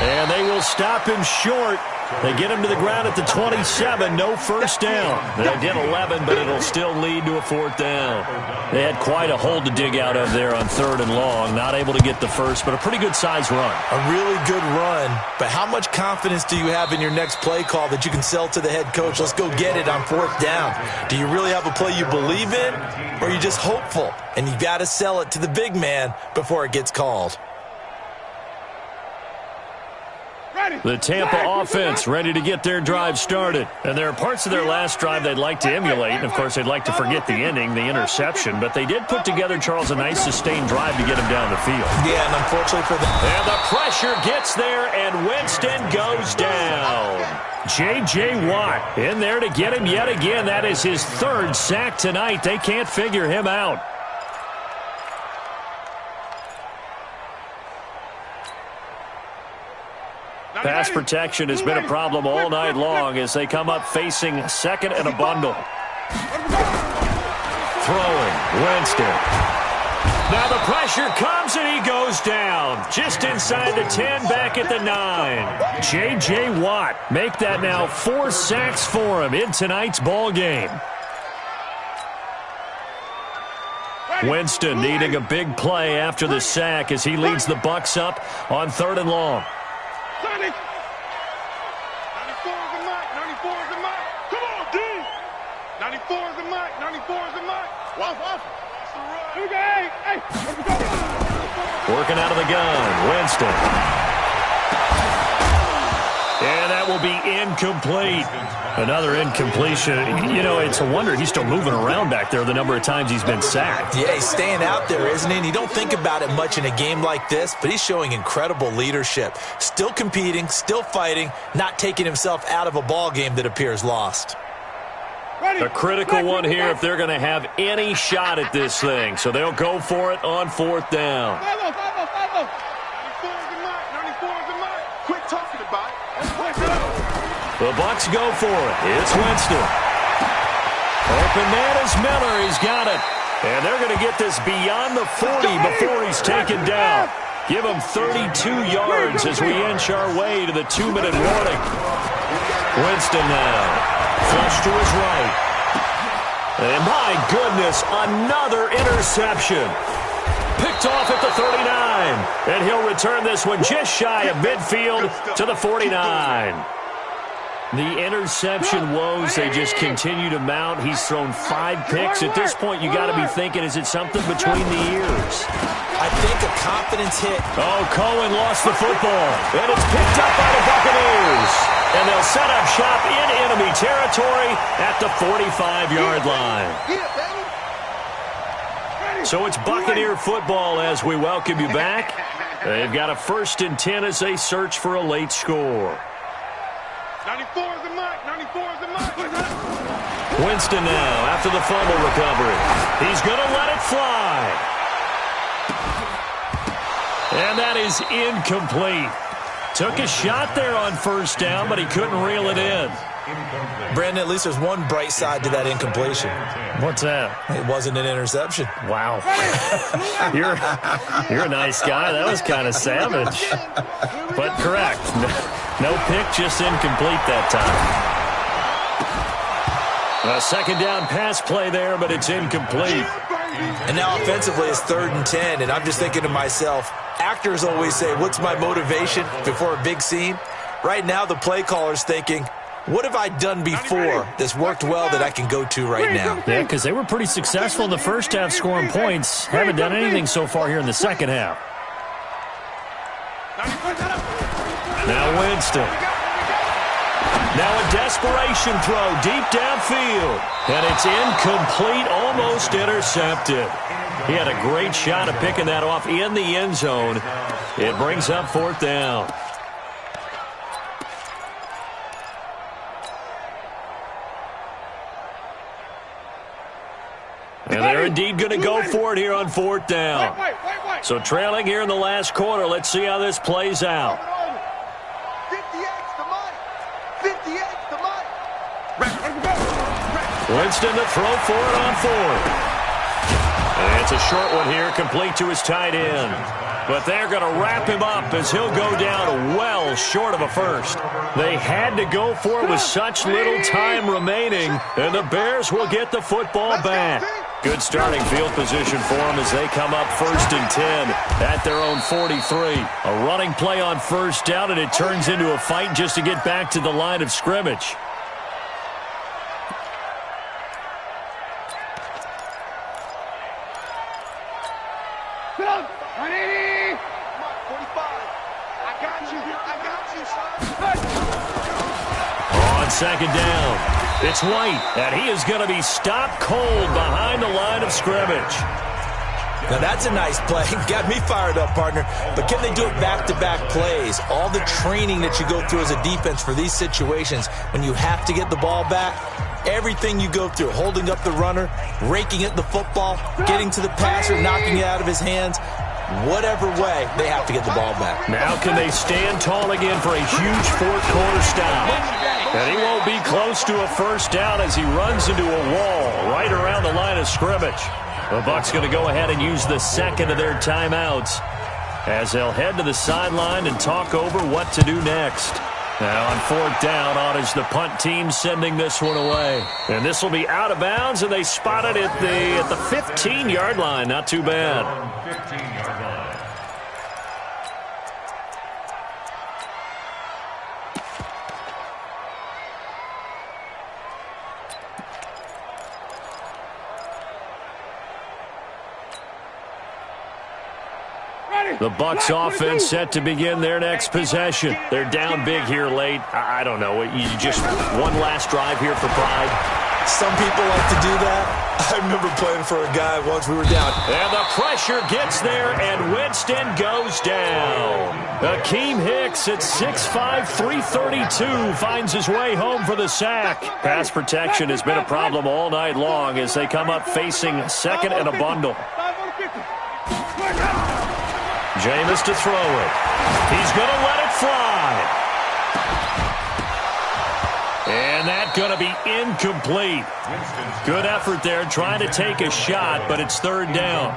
And they will stop him short. They get him to the ground at the 27, no first down. They did 11, but it'll still lead to a fourth down. They had quite a hole to dig out of there on 3rd and long. Not able to get the first, but a pretty good-sized run. A really good run, but how much confidence do you have in your next play call that you can sell to the head coach? Let's go get it on 4th down. Do you really have a play you believe in, or are you just hopeful? And you got to sell it to the big man before it gets called. The Tampa offense ready to get their drive started. And there are parts of their last drive they'd like to emulate. And, of course, they'd like to forget the ending, the interception. But they did put together, Charles, a nice sustained drive to get him down the field. Yeah, and unfortunately for them. And the pressure gets there, and Winston goes down. J.J. Watt in there to get him yet again. That is his 3rd sack tonight. They can't figure him out. Pass protection has been a problem all night long as they come up facing 2nd and a bundle. Throwing, Winston. Now the pressure comes and he goes down. Just inside the 10, back at the 9. J.J. Watt make that now 4 sacks for him in tonight's ball game. Winston needing a big play after the sack as he leads the Bucs up on 3rd and long. 94 is the mic. 94 is the mic. Come on, D. 94 is the mic. 94 is the mic. Waff. Hey. Working out of the gun, Winston. And that will be incomplete. Another incompletion. You know, it's a wonder he's still moving around back there the number of times he's been sacked. Yeah, he's staying out there, isn't he? And you don't think about it much in a game like this, but he's showing incredible leadership. Still competing, still fighting, not taking himself out of a ball game that appears lost. A critical one here if they're going to have any shot at this thing. So they'll go for it on 4th down. 94 is the mic. 94 is the mic. Quit talking about it. The Bucs go for it. It's Winston. Open man is Miller. He's got it. And they're going to get this beyond the 40 before he's taken down. Give him 32 yards as we inch our way to the 2-minute warning. Winston now. Flush to his right. And my goodness, another interception. Picked off at the 39. And he'll return this one just shy of midfield to the 49. The interception woes, they just continue to mount. He's thrown 5 picks. At this point, you got to be thinking, is it something between the ears? I think a confidence hit. Oh, Cohen lost the football. And it's picked up by the Buccaneers. And they'll set up shop in enemy territory at the 45-yard line. So it's Buccaneer football as we welcome you back. They've got a 1st and 10 as they search for a late score. 94 is the mic. 94 is the mic. Winston now after the fumble recovery. He's going to let it fly. And that is incomplete. Took a shot there on 1st down, but he couldn't reel it in. Brandon, at least there's one bright side to that incompletion. What's that? It wasn't an interception. Wow. You're a nice guy. That was kind of savage. But correct. No pick, just incomplete that time. A 2nd down pass play there, but it's incomplete. And now offensively it's 3rd and 10, and I'm just thinking to myself, actors always say, what's my motivation before a big scene? Right now the play caller's thinking, what have I done before that's worked well that I can go to right now? Yeah, because they were pretty successful in the first half scoring points. Haven't done anything so far here in the second half. Now Winston. Now a desperation throw deep downfield. And it's incomplete, almost intercepted. He had a great shot of picking that off in the end zone. It brings up 4th down. And they're indeed going to go for it here on 4th down. So trailing here in the last quarter. Let's see how this plays out. 58's the mic. 58's the mic. Winston to throw for it on 4th. And it's a short one here, complete to his tight end. But they're going to wrap him up as he'll go down well short of a first. They had to go for it with such little time remaining, and the Bears will get the football back. Good starting field position for them as they come up 1st and 10 at their own 43. A running play on first down, and it turns into a fight just to get back to the line of scrimmage. On second down. It's White, and he is going to be stopped cold behind the line of scrimmage. Now, that's a nice play. Got me fired up, partner. But can they do it back-to-back plays? All the training that you go through as a defense for these situations, when you have to get the ball back, everything you go through, holding up the runner, raking at the football, getting to the passer, knocking it out of his hands, whatever way, they have to get the ball back. Now can they stand tall again for a huge fourth-quarter stop? And he won't be close to a first down as he runs into a wall right around the line of scrimmage. The Bucs going to go ahead and use the second of their timeouts as they'll head to the sideline and talk over what to do next. Now on 4th down, on is the punt team sending this one away. And this will be out of bounds, and they spot it at the 15-yard line. Not too bad. 15-yard line. The Bucs offense set to begin their next possession. They're down big here late. I don't know. You just one last drive here for pride. Some people like to do that. I remember playing for a guy once we were down. And the pressure gets there, and Winston goes down. Akeem Hicks at 6'5", 332 finds his way home for the sack. Pass protection has been a problem all night long as they come up facing second and a bundle. Jameis to throw it. He's going to let it fly. And that's going to be incomplete. Good effort there trying to take a shot, but it's 3rd down.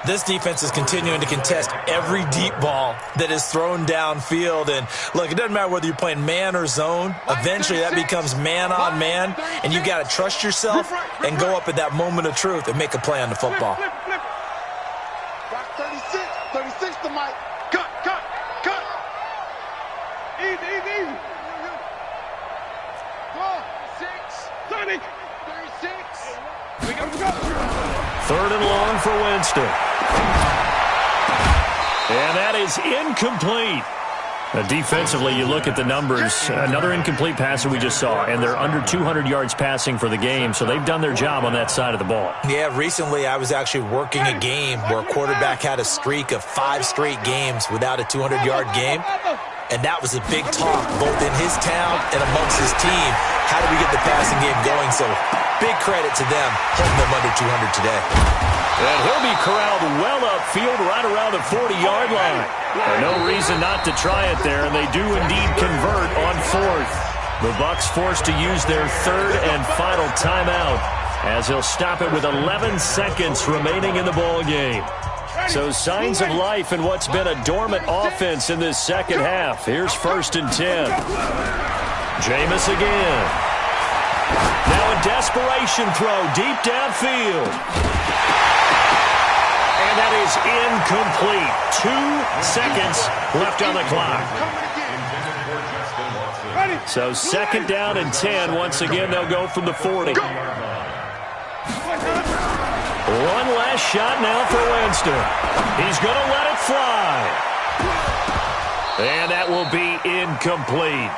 This defense is continuing to contest every deep ball that is thrown downfield. And, look, it doesn't matter whether you're playing man or zone. Eventually that becomes man on man, and you got to trust yourself and go up at that moment of truth and make a play on the football. 36 to Mike. Cut. Easy. 6, 30, 36. We go. 3rd and long for Winston. And that is incomplete. Defensively, you look at the numbers. Another incomplete pass that we just saw, and they're under 200 yards passing for the game, so they've done their job on that side of the ball. Yeah, recently I was actually working a game where a quarterback had a streak of 5 straight games without a 200-yard game, and that was a big talk both in his town and amongst his team. How do we get the passing game going? So big credit to them holding them under 200 today. And he'll be corralled well upfield right around the 40-yard line. And no reason not to try it there, and they do indeed convert on 4th. The Bucs forced to use their 3rd and final timeout as he'll stop it with 11 seconds remaining in the ball game. So signs of life in what's been a dormant offense in this second half. Here's 1st and 10. Jameis again. Now a desperation throw deep downfield. And that is incomplete. 2 seconds left on the clock. So 2nd down and 10. Once again, they'll go from the 40. One last shot now for Winston. He's going to let it fly. And that will be incomplete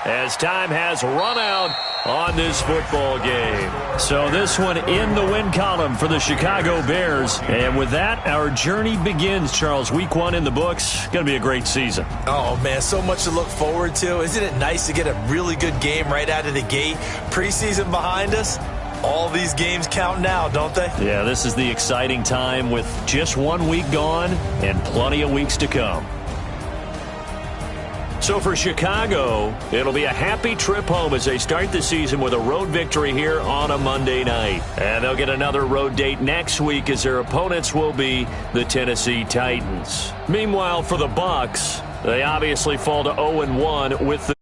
as time has run out on this football game. So this one in the win column for the Chicago Bears. And with that, our journey begins, Charles. Week 1 in the books. Going to be a great season. Oh, man, so much to look forward to. Isn't it nice to get a really good game right out of the gate? Preseason behind us. All these games count now, don't they? Yeah, this is the exciting time with just 1 week gone and plenty of weeks to come. So for Chicago, it'll be a happy trip home as they start the season with a road victory here on a Monday night. And they'll get another road date next week as their opponents will be the Tennessee Titans. Meanwhile, for the Bucs, they obviously fall to 0-1 with the